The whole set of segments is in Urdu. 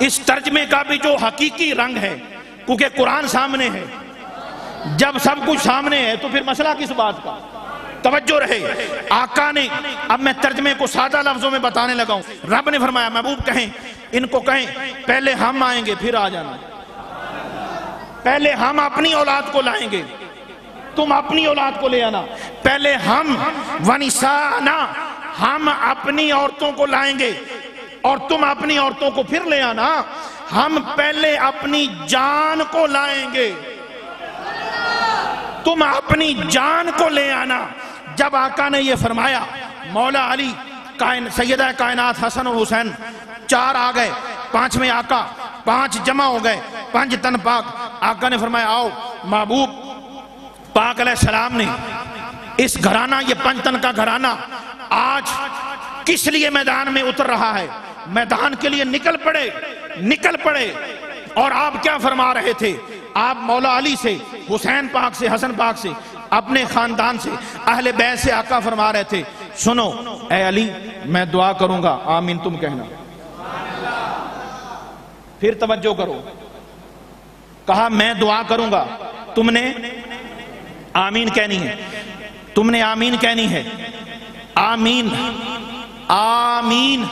اس ترجمے کا بھی جو حقیقی رنگ ہے، کیونکہ قرآن سامنے ہے، جب سب کچھ سامنے ہے تو پھر مسئلہ کس بات کا؟ توجہ رہے، آقا نے، اب میں ترجمے کو سادہ لفظوں میں بتانے لگا ہوں۔ رب نے فرمایا محبوب کہیں، ان کو کہیں پہلے ہم آئیں گے پھر آ جانا، پہلے ہم اپنی اولاد کو لائیں گے، تم اپنی اولاد کو لے آنا، پہلے ہم ونسانا، ہم اپنی عورتوں کو لائیں گے اور تم اپنی عورتوں کو پھر لے آنا، ہم پہلے اپنی جان کو لائیں گے، تم اپنی جان کو لے آنا۔ جب آقا نے یہ فرمایا، مولا علی، سیدہ کائنات حسن اور حسین 4 آ گئے، 5ویں آقا، 5 جمع ہو گئے، 5 تن پاک۔ آقا نے فرمایا آؤ، محبوب پاک علیہ السلام نے اس گھرانہ، یہ 5 تن کا گھرانہ آج کس لیے میدان میں اتر رہا ہے؟ میدان کے لیے نکل پڑے۔ اور آپ کیا فرما رہے تھے؟ آپ مولا علی سے، حسین پاک سے، حسن پاک سے، اپنے خاندان سے، اہل بیت سے آقا فرما رہے تھے سنو اے علی، میں دعا کروں گا، آمین تم کہنا۔ پھر توجہ کرو، کہا میں دعا کروں گا، تم نے آمین کہنی ہے، تم نے آمین کہنی ہے، آمین آمین۔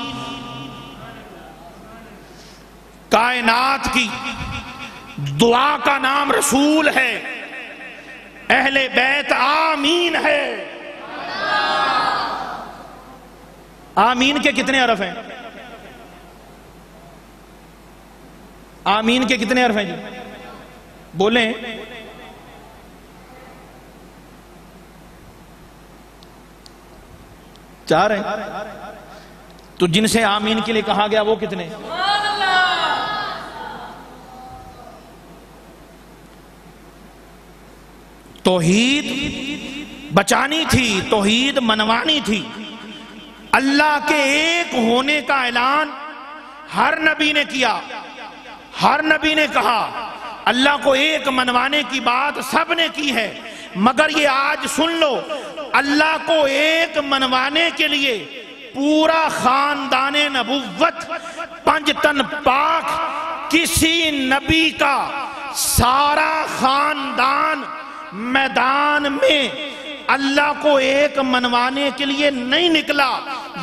کائنات کی دعا کا نام رسول ہے، اہل بیت آمین ہے۔ آمین کے کتنے حرف ہیں؟ آمین کے کتنے حرف ہیں جی؟ بولیں۔ چار ہیں؟ تو جن سے آمین کے لیے کہا گیا وہ کتنے؟ توحید بچانی تھی، توحید منوانی تھی، اللہ کے ایک ہونے کا اعلان ہر نبی نے کیا، ہر نبی نے کہا، اللہ کو ایک منوانے کی بات سب نے کی ہے، مگر یہ آج سن لو، اللہ کو ایک منوانے کے لیے پورا خاندان نبوت، 5 تن پاک، کسی نبی کا سارا خاندان میدان میں اللہ کو ایک منوانے کے لیے نہیں نکلا۔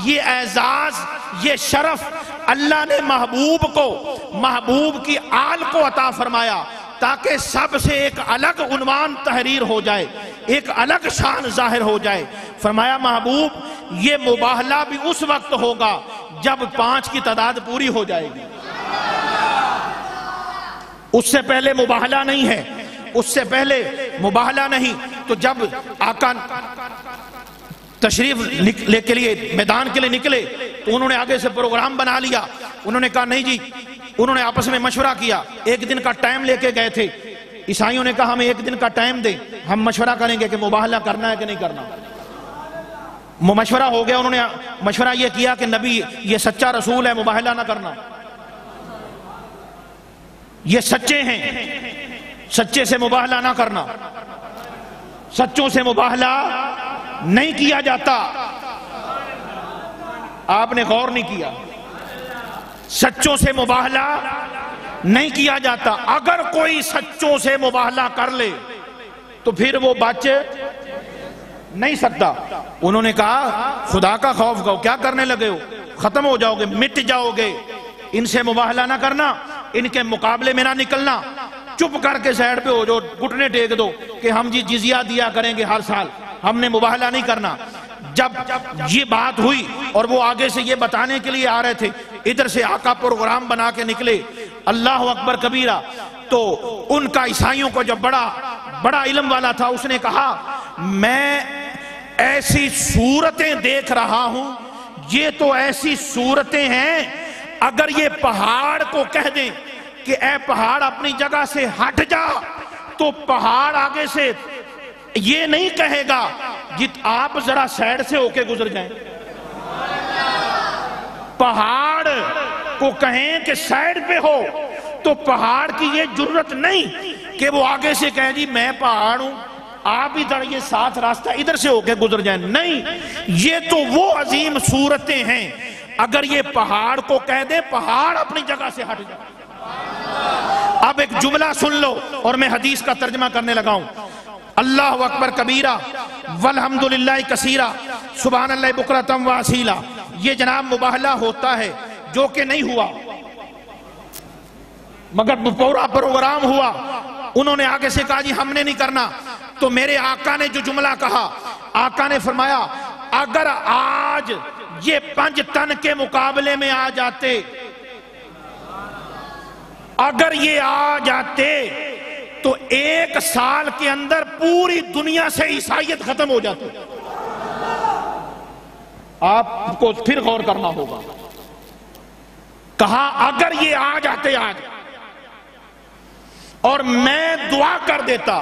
یہ اعزاز، یہ شرف اللہ نے محبوب کو، محبوب کی آل کو عطا فرمایا تاکہ سب سے ایک الگ عنوان تحریر ہو جائے، ایک الگ شان ظاہر ہو جائے۔ فرمایا محبوب یہ مباہلہ بھی اس وقت ہوگا جب 5 کی تعداد پوری ہو جائے گی، اس سے پہلے مباہلہ نہیں ہے، اس سے پہلے مباہلہ نہیں۔ تو جب آقا تشریف لے کے لیے میدان کے لیے نکلے تو انہوں نے آگے سے پروگرام بنا لیا، انہوں نے کہا نہیں جی، انہوں نے آپس میں مشورہ کیا، 1 دن کا ٹائم لے کے گئے تھے، عیسائیوں نے کہا ہمیں 1 دن کا ٹائم دیں، ہم مشورہ کریں گے کہ مباہلہ کرنا ہے کہ نہیں کرنا۔ مشورہ ہو گیا، انہوں نے مشورہ یہ کیا کہ نبی یہ سچا رسول ہے، مباہلہ نہ کرنا، یہ سچے ہیں، سچے سے مباہلہ نہ کرنا، سچوں سے مباہلہ نہیں کیا جاتا۔ آپ نے غور نہیں کیا، سچوں سے مباہلہ نہیں کیا جاتا۔ اگر کوئی سچوں سے مباہلہ کر لے تو پھر وہ بچ نہیں سکتا۔ انہوں نے کہا خدا کا خوف کرو، کیا کرنے لگے ہو، ختم ہو جاؤ گے، مٹ جاؤ گے، ان سے مباہلہ نہ کرنا، ان کے مقابلے میں نہ نکلنا، چپ کر کے سائیڈ پہ ہو جو، گھٹنے ٹیک دو کہ ہم جی جزیہ دیا کریں گے ہر سال، ہم نے مباہلہ نہیں کرنا۔ جب یہ بات ہوئی اور وہ آگے سے یہ بتانے کے لیے آ رہے تھے، ادھر سے آقا پروگرام بنا کے نکلے، اللہ اکبر کبیرہ۔ تو ان کا عیسائیوں کو جب بڑا علم والا تھا، اس نے کہا میں ایسی صورتیں دیکھ رہا ہوں، یہ تو ایسی صورتیں ہیں، اگر یہ پہاڑ کو کہہ دیں کہ اے پہاڑ اپنی جگہ سے ہٹ جا، تو پہاڑ آگے سے یہ نہیں کہے گا آپ ذرا سائیڈ سے ہو کے گزر جائیں۔ پہاڑ کو کہیں کہ سائیڈ پہ ہو تو پہاڑ کی یہ جرت نہیں کہ وہ آگے سے کہے جی میں پہاڑ ہوں، آپ ادھر یہ ساتھ راستہ ادھر سے ہو کے گزر جائیں، نہیں، یہ تو وہ عظیم صورتیں ہیں اگر یہ پہاڑ کو کہہ دے پہاڑ اپنی جگہ سے ہٹ جائے۔ اب ایک جملہ سن لو اور میں حدیث کا ترجمہ کرنے لگا ہوں۔ اللہ اکبر کبیرہ والحمدللہ کثیرہ سبحان اللہ بکرۃ و اصیلا، یہ جناب مباہلہ ہوتا ہے جو کہ نہیں ہوا، مگر پورا پروگرام ہوا۔ انہوں نے آگے سے کہا جی ہم نے نہیں کرنا، تو میرے آقا نے جو جملہ کہا، آقا نے فرمایا اگر آج یہ 5 تن کے مقابلے میں آ جاتے، اگر یہ آ جاتے تو 1 سال کے اندر پوری دنیا سے عیسائیت ختم ہو جاتی۔ آپ کو پھر غور کرنا ہوگا، کہا اگر یہ آ جاتے آج، اور میں دعا کر دیتا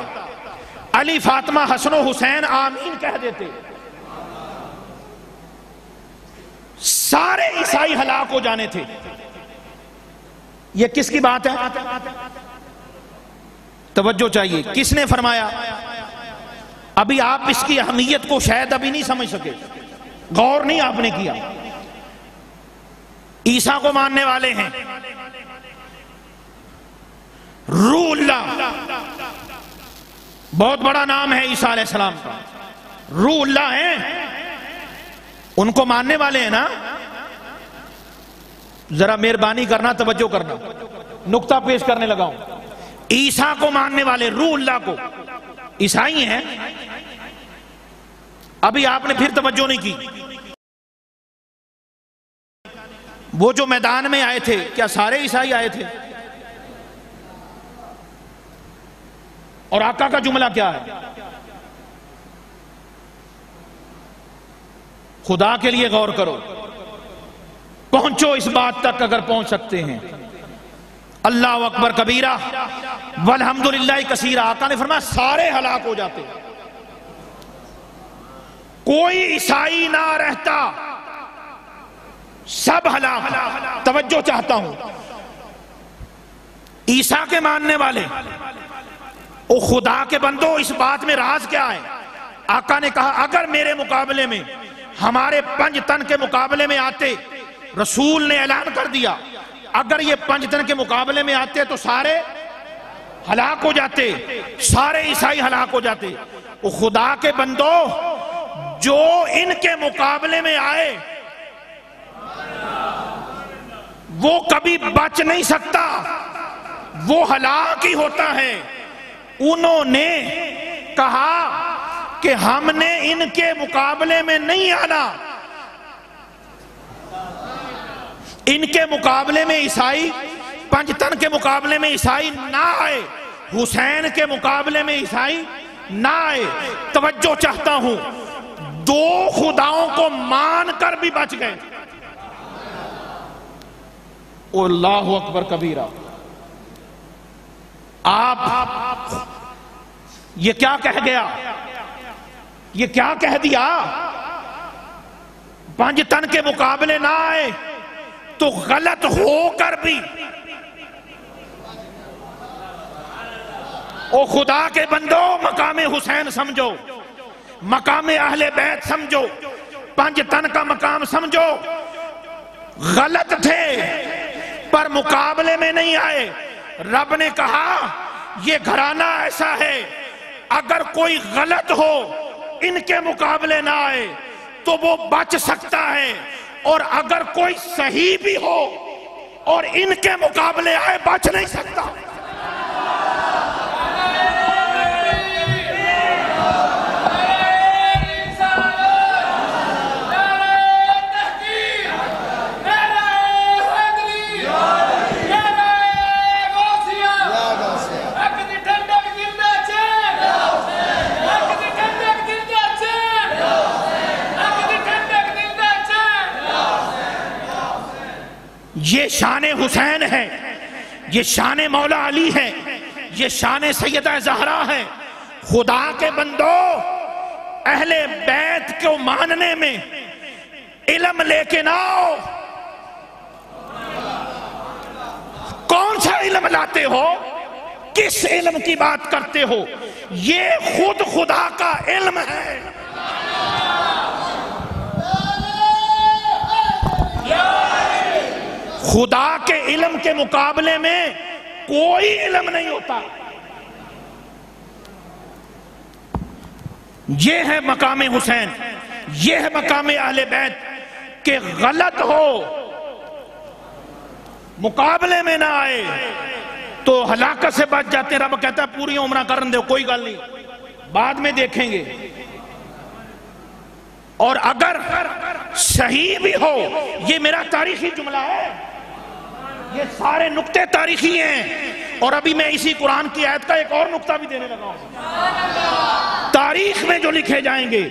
علی فاطمہ حسن و حسین آمین کہہ دیتے، سارے عیسائی ہلاک ہو جانے تھے۔ یہ کس کی بات ہے؟ توجہ چاہیے، کس نے فرمایا؟ ابھی آپ اس کی اہمیت کو شاید ابھی نہیں سمجھ سکے، غور نہیں آپ نے کیا۔ عیسیٰ کو ماننے والے ہیں، روح اللہ، بہت بڑا نام ہے عیسیٰ علیہ السلام کا، روح اللہ ہیں، ان کو ماننے والے ہیں نا۔ ذرا مہربانی کرنا، توجہ کرنا، نقطہ پیش کرنے لگا ہوں۔ عیسیٰ کو ماننے والے، روح اللہ کو، عیسائی ہیں۔ ابھی آپ نے پھر توجہ نہیں کی۔ وہ جو میدان میں آئے تھے کیا سارے عیسائی آئے تھے؟ اور آقا کا جملہ کیا ہے؟ خدا کے لیے غور کرو، پہنچو اس بات تک اگر پہنچ سکتے ہیں۔ اللہ اکبر کبیرہ والحمدللہ کثیرہ، آقا نے فرمایا سارے ہلاک ہو جاتے، کوئی عیسائی نہ رہتا، سب ہلاک۔ توجہ چاہتا ہوں، عیسیٰ کے ماننے والے، او خدا کے بندو، اس بات میں راز کیا ہے؟ آقا نے کہا اگر میرے مقابلے میں، ہمارے 5 تن کے مقابلے میں آتے، رسول نے اعلان کر دیا اگر یہ 5 تن کے مقابلے میں آتے تو سارے ہلاک ہو جاتے، سارے عیسائی ہلاک ہو جاتے۔ او خدا کے بندو، جو ان کے مقابلے میں آئے وہ کبھی بچ نہیں سکتا، وہ ہلاک ہی ہوتا ہے۔ انہوں نے کہا کہ ہم نے ان کے مقابلے میں نہیں آنا، ان کے مقابلے میں عیسائی، 5 تن کے مقابلے میں عیسائی نہ آئے، حسین کے مقابلے میں عیسائی نہ آئے۔ توجہ چاہتا ہوں، 2 خداؤں کو مان کر بھی بچ گئے۔ اللہ اکبر کبیرہ۔ آپ یہ کیا کہہ گیا؟ یہ کیا کہہ دیا؟ 5 تن کے مقابلے نہ آئے تو غلط ہو کر بھی، او خدا کے بندو، مقام حسین سمجھو، مقام اہل بیت سمجھو، 5 تن کا مقام سمجھو، غلط تھے پر مقابلے میں نہیں آئے۔ رب نے کہا یہ گھرانہ ایسا ہے، اگر کوئی غلط ہو ان کے مقابلے نہ آئے تو وہ بچ سکتا ہے، اور اگر کوئی صحیح بھی ہو اور ان کے مقابلے آئے بچ نہیں سکتا۔ یہ شان حسین ہے، یہ شان مولا علی ہے، یہ شان سیدہ زہرا ہے۔ خدا کے بندو، اہل بیت کو ماننے میں علم لے کے نہ آؤ۔ کون سا علم لاتے ہو؟ کس علم کی بات کرتے ہو؟ یہ خود خدا کا علم ہے۔ خدا کے علم کے مقابلے میں کوئی علم نہیں ہوتا. یہ ہے مقام حسین، یہ ہے مقام اہل بیت کہ غلط ہو مقابلے میں نہ آئے تو ہلاکت سے بچ جاتے ہیں. رب کہتا ہے پوری عمرہ کرن دو، کوئی گل نہیں، بعد میں دیکھیں گے. اور اگر صحیح بھی ہو، یہ میرا تاریخی جملہ ہے، یہ سارے نقطے تاریخی ہیں، اور ابھی میں اسی قرآن کی آیت کا ایک اور نقطہ بھی دینے لگا ہوں. تاریخ میں جو لکھے جائیں گے،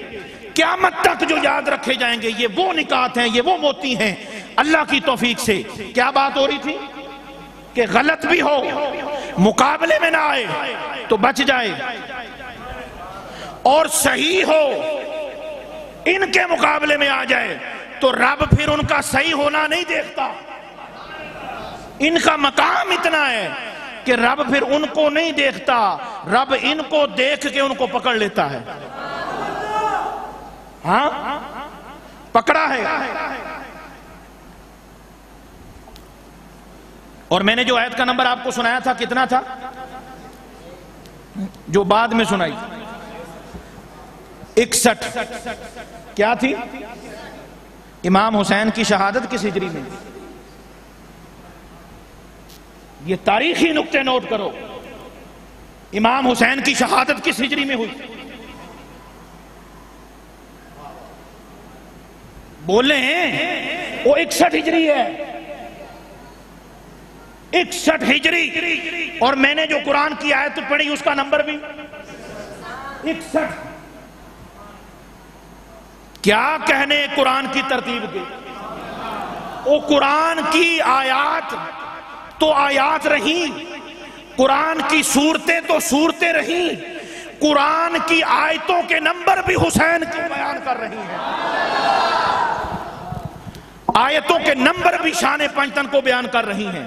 قیامت تک جو یاد رکھے جائیں گے، یہ وہ نکات ہیں، یہ وہ موتی ہیں. اللہ کی توفیق سے کیا بات ہو رہی تھی کہ غلط بھی ہو مقابلے میں نہ آئے تو بچ جائے، اور صحیح ہو ان کے مقابلے میں آ جائے تو رب پھر ان کا صحیح ہونا نہیں دیکھتا. ان کا مقام اتنا ہے کہ رب پھر ان کو نہیں دیکھتا، رب ان کو دیکھ کے ان کو پکڑ لیتا ہے. ہاں پکڑا ہے. اور میں نے جو آیت کا نمبر آپ کو سنایا تھا کتنا تھا، جو بعد میں سنائی 61 کیا تھی؟ امام حسین کی شہادت کس ہجری میں؟ یہ تاریخی نقطے نوٹ کرو. امام حسین کی شہادت کس ہجری میں ہوئی؟ بولے ہیں وہ 61 ہجری ہے، 61 ہجری. اور میں نے جو قرآن کی آیت پڑھی اس کا نمبر بھی 61. کیا کہنے قرآن کی ترتیب کے، وہ قرآن کی آیات تو آیات رہیں، قرآن کی صورتیں تو صورتیں رہیں، قرآن کی آیتوں کے نمبر بھی حسین کو بیان کر رہی ہیں، آیتوں کے نمبر بھی شان پنجتن کو بیان کر رہی ہیں.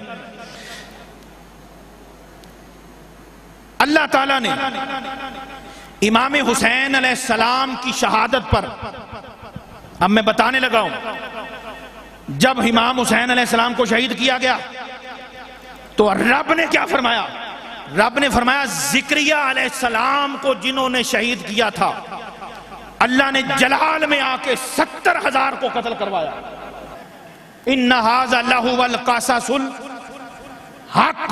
اللہ تعالیٰ نے امام حسین علیہ السلام کی شہادت پر، اب میں بتانے لگا ہوں، جب امام حسین علیہ السلام کو شہید کیا گیا تو رب نے کیا فرمایا؟ رب نے فرمایا زکریا علیہ السلام کو جنہوں نے شہید کیا تھا اللہ نے جلال میں آ کے 70,000 کو قتل کروایا. ان ھذا لہو القصص الحق.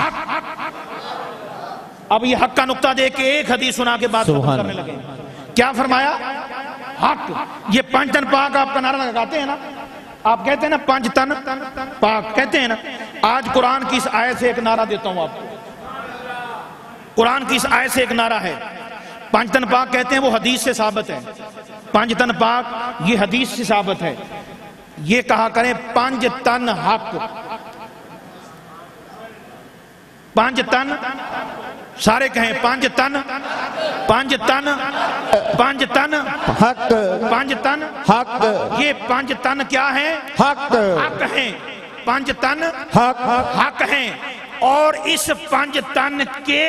اب یہ حق کا نقطہ دے کے ایک حدیث سنا کے بعد ختم کرنے لگے. کیا فرمایا؟ حق. یہ پانچ تن پاک آپ کا نعرہ لگاتے ہیں نا، آپ کہتے ہیں نا پانچ تن پاک کہتے ہیں نا. آج قرآن کی اس آیت سے ایک نعرہ دیتا ہوں آپ کو. قرآن کی اس آیت سے ایک نعرہ ہے. پانچ تن پاک کہتے ہیں، وہ حدیث سے ثابت ہے. پانچ تن پاک یہ حدیث سے ثابت ہے. یہ کہا کریں پانچ تن حق، پانچ تن، سارے کہیں پانچ تن، پانچ تن، پانچ تن حق، پانچ تن حق. یہ پانچ تن کیا ہیں؟ حق، حق ہیں. پانچ تن حق. حق ہیں. اور اس پانچ تن کے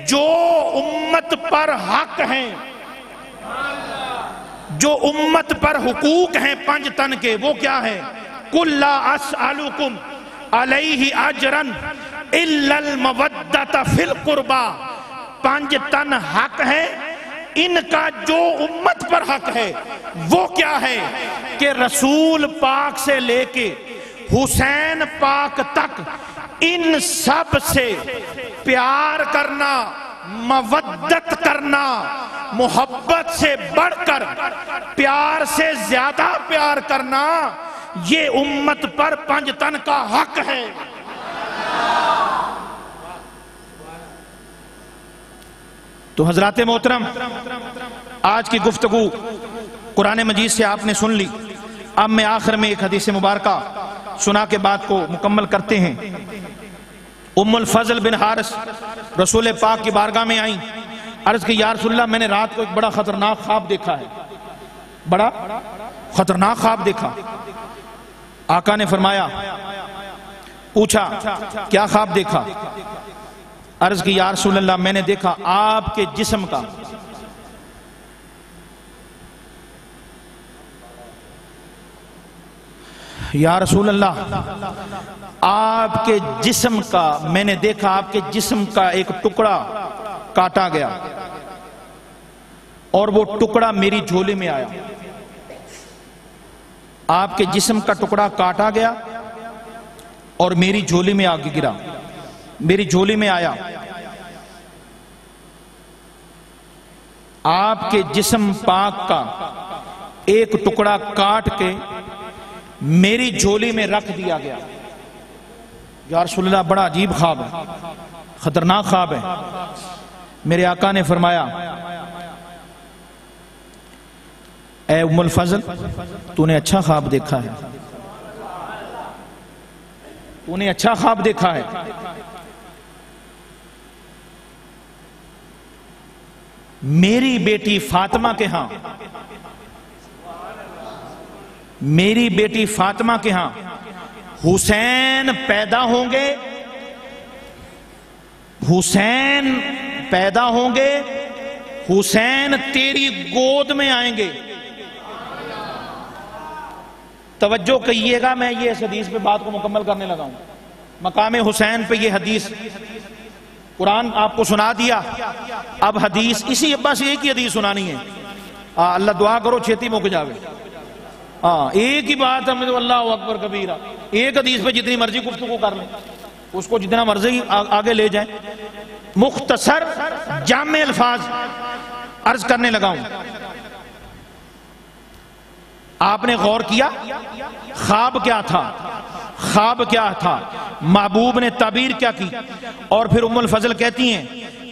جو امت پر حق ہیں، جو امت پر حقوق ہیں پانچ تن کے، وہ کیا ہے؟ قُلْ لَا أَسْأَلُكُمْ عَلَيْهِ أَجْرًا إِلَّا الْمَوَدَّةَ فِي الْقُرْبَى. پانچ تن حق ہے. ان کا جو امت پر حق ہے وہ کیا ہے کہ رسول پاک سے لے کے حسین پاک تک ان سب سے پیار کرنا، مودت کرنا، محبت سے بڑھ کر پیار سے زیادہ پیار کرنا، یہ امت پر پانچ تن کا حق ہے. تو حضرات محترم، آج کی گفتگو قرآن مجید سے آپ نے سن لی. اب میں آخر میں ایک حدیث مبارکہ سنا کے بات کو مکمل کرتے ہیں. ام الفضل بن حارث رسول پاک کی بارگاہ میں آئیں، عرض کی یا رسول اللہ میں نے رات کو ایک بڑا خطرناک خواب دیکھا ہے. بڑا خطرناک خواب دیکھا. آقا نے فرمایا، پوچھا کیا خواب دیکھا؟ عرض کی یا رسول اللہ میں نے دیکھا آپ کے جسم کا یا رسول اللہ، آپ کے جسم کا، میں نے دیکھا آپ کے جسم کا ایک ٹکڑا کاٹا گیا اور وہ ٹکڑا میری جھولی میں آیا۔ آپ کے جسم کا ٹکڑا کاٹا گیا اور میری جھولی میں آ کے گرا، میری جھولی میں آیا۔ آپ کے جسم پاک کا ایک ٹکڑا کاٹ کے میری جھولی میں رکھ دیا گیا۔ یا رسول اللہ، بڑا عجیب خواب ہے، خطرناک خواب ہے۔ میرے آقا نے فرمایا، اے ام الفضل، تو نے اچھا خواب دیکھا ہے، تو نے اچھا خواب دیکھا ہے۔ میری بیٹی فاطمہ کے ہاں، میری بیٹی فاطمہ کے ہاں حسین پیدا ہوں گے، حسین پیدا ہوں گے، حسین تیری گود میں آئیں گے۔ توجہ کیجیے گا، میں یہ اس حدیث پہ بات کو مکمل کرنے لگا ہوں۔ مقام حسین پہ یہ حدیث، قرآن آپ کو سنا دیا، اب حدیث اسی بس ایک ہی حدیث سنانی ہے۔ اللہ دعا کرو چھیتی مک جاوے۔ ایک ہی بات ہم تو اللہ اکبر کبیرہ، ایک حدیث پہ جتنی مرضی گفتگو کر لیں، اس کو جتنا مرضی آگے لے جائیں۔ مختصر جامع الفاظ عرض کرنے لگا ہوں۔ آپ نے غور کیا خواب کیا تھا، خواب کیا تھا، محبوب نے تعبیر کیا کی، اور پھر ام الفضل کہتی ہیں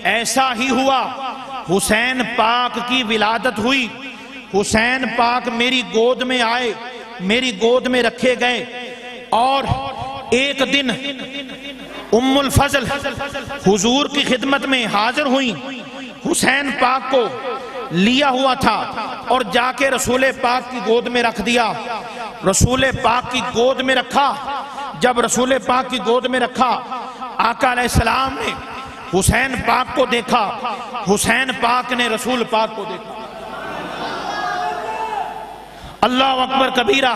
ایسا ہی ہوا، حسین پاک کی ولادت ہوئی، حسین پاک میری گود میں آئے، میری گود میں رکھے گئے، اور ایک دن ام الفضل حضور کی خدمت میں حاضر ہوئیں، حسین پاک کو لیا ہوا تھا اور جا کے رسول پاک کی گود میں رکھ دیا۔ رسول پاک کی گود میں رکھا، جب رسول پاک کی گود میں رکھا، آقا علیہ السلام نے حسین پاک کو دیکھا، حسین پاک نے رسول پاک کو دیکھا۔ اللہ اکبر کبیرہ۔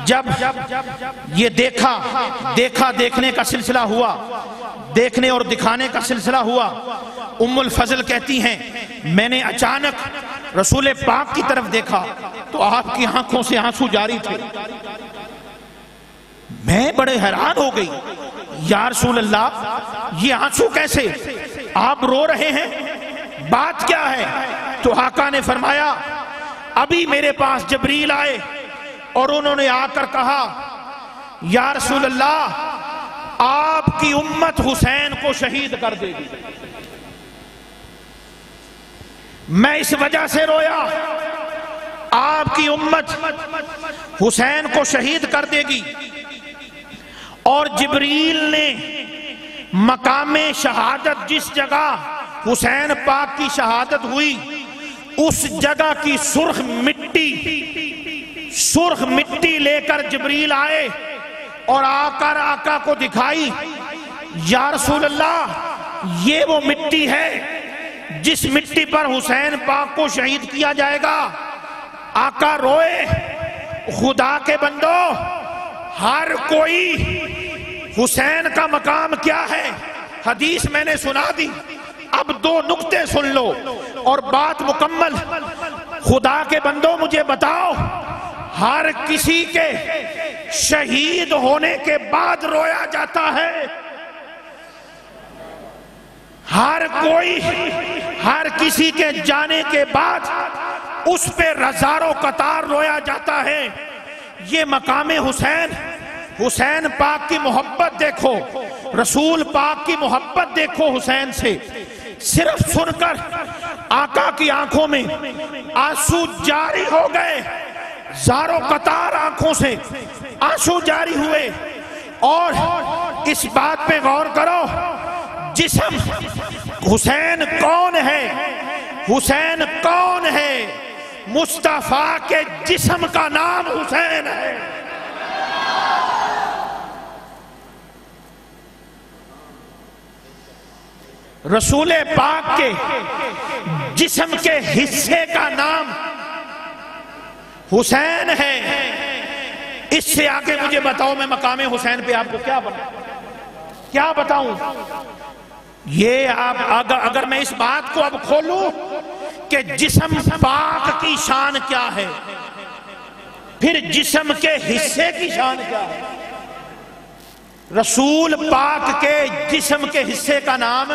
جب یہ دیکھنے کا سلسلہ ہوا، دیکھنے اور دکھانے کا سلسلہ ہوا، ام الفضل کہتی ہیں میں نے اچانک رسول پاک کی طرف دیکھا تو آپ کی آنکھوں سے آنسو جاری تھے۔ میں بڑے حیران ہو گئی، یا رسول اللہ یہ آنسو کیسے، آپ رو رہے ہیں، بات کیا ہے؟ تو آقا نے فرمایا ابھی میرے پاس جبریل آئے اور انہوں نے آ کر کہا یا رسول اللہ آپ کی امت حسین کو شہید کر دے گی۔ میں اس وجہ سے رویا، آپ کی امت حسین کو شہید کر دے گی، اور جبریل نے مقام شہادت جس جگہ حسین پاک کی شہادت ہوئی اس جگہ کی سرخ مٹی لے کر جبریل آئے اور آ کر آقا کو دکھائی، یا رسول اللہ یہ وہ مٹی ہے جس مٹی پر حسین پاک کو شہید کیا جائے گا۔ آقا روئے، خدا کے بندو ہر کوئی حسین کا مقام کیا ہے حدیث میں نے سنا دی، اب دو نکتے سن لو اور بات مکمل۔ خدا کے بندو مجھے بتاؤ، ہر کسی کے شہید ہونے کے بعد رویا جاتا ہے، ہر کوئی ہر کسی کے جانے کے بعد اس پہ ہزاروں قطار رویا جاتا ہے۔ یہ مقام حسین، حسین پاک کی محبت دیکھو، رسول پاک کی محبت دیکھو حسین سے۔ صرف سن کر آقا کی آنکھوں میں آنسو جاری ہو گئے، ہزاروں قطار آنکھوں سے آنسو جاری ہوئے۔ اور اس بات پہ غور کرو، جسم حسین کون ہے، حسین کون ہے؟ مصطفیٰ کے جسم کا نام حسین ہے۔ رسول پاک کے جسم کے حصے کا نام حسین ہے۔ اس سے آگے مجھے بتاؤ میں مقام حسین پہ آپ کو کیا بتاؤں؟ یہ آپ اگر میں اس بات کو اب کھولوں کہ جسم پاک کی شان کیا ہے، پھر جسم کے حصے کی شان کیا ہے، رسول پاک کے جسم کے حصے کا نام،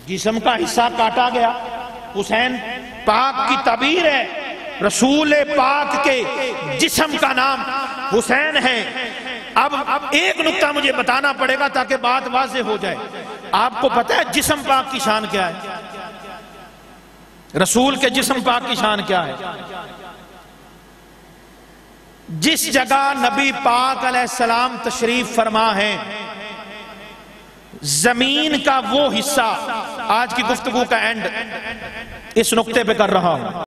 جسم کا حصہ کاٹا گیا، حسین پاک کی تعبیر ہے، رسول پاک کے جسم کا نام حسین ہے۔ اب ایک نقطہ مجھے بتانا پڑے گا تاکہ بات واضح ہو جائے۔ آپ کو پتہ ہے جسم پاک کی شان کیا ہے؟ رسول کے جسم پاک کی شان کیا ہے؟ جس جگہ نبی پاک علیہ السلام تشریف فرما ہے، زمین کا وہ حصہ، آج کی گفتگو کا اینڈ اس نقطے پہ کر رہا ہوں۔